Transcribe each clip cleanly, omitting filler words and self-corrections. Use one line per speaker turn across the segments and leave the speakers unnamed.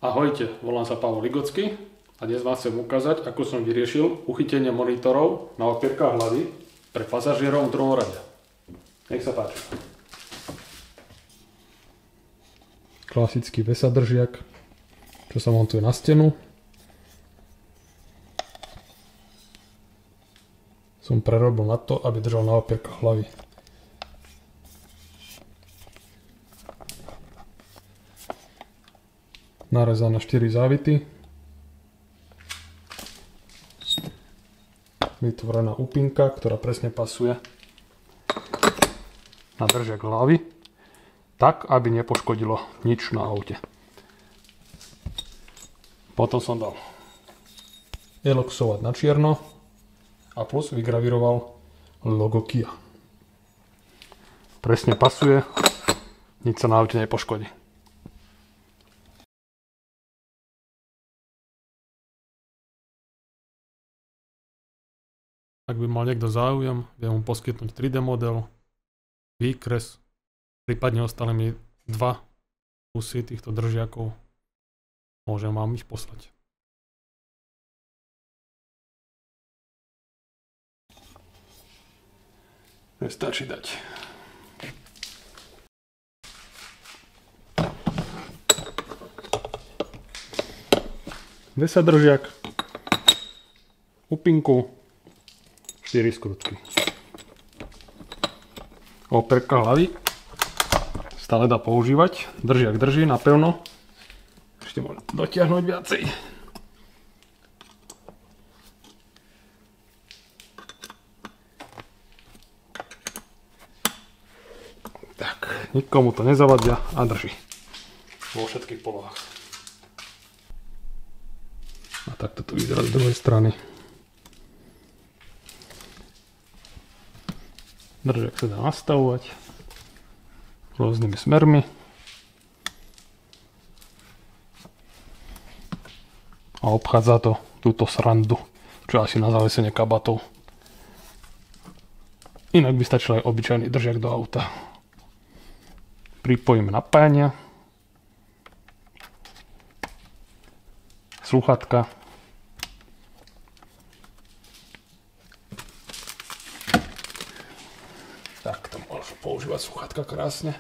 Ahojte, volám sa Pavol Ligocký a dnes vám chcem ukázať, ako som vyriešil uchytenie monitorov na opierkách hlavy pre pasažierov v druhom rade. Nech sa páči. Klasický vesadržiak, čo sa montuje na stenu. Som prerobil na to, aby držal na opierkách hlavy. Narezané 4 závity. Vytvorená úpinka, ktorá presne pasuje na držiak hlavy, tak, aby nepoškodilo nič na aute. Potom som dal eloxovať na čierno a plus vygravíroval logo Kia. Presne pasuje, nič sa na aute nepoškodí. Ak by mal niekto záujem, viem mu poskytnúť 3D model, výkres, prípadne ostali mi 2 kusy týchto držiakov. Môžem vám ich poslať. Stačí dať. Vesadržiak, upinku, 4 skrutky. Opierka hlavy stále dá používať. Držiak drží napevno. Ešte môžem dotiahnuť viacej. Tak, nikomu to nezavadia a drží. Vo všetkých polohách. A takto to vyzerá z druhej strany. Držiak sa dá nastavovať rôznymi smermi a obchádza to túto srandu, čo asi na zavesenie kabátov. Inak by stačil aj obyčajný držiak do auta. Pripojíme napájania, slúchadka, tak to môžem používať slúchadka krásne.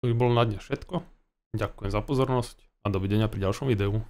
To by bolo na dnes všetko. Ďakujem za pozornosť a dovidenia pri ďalšom videu.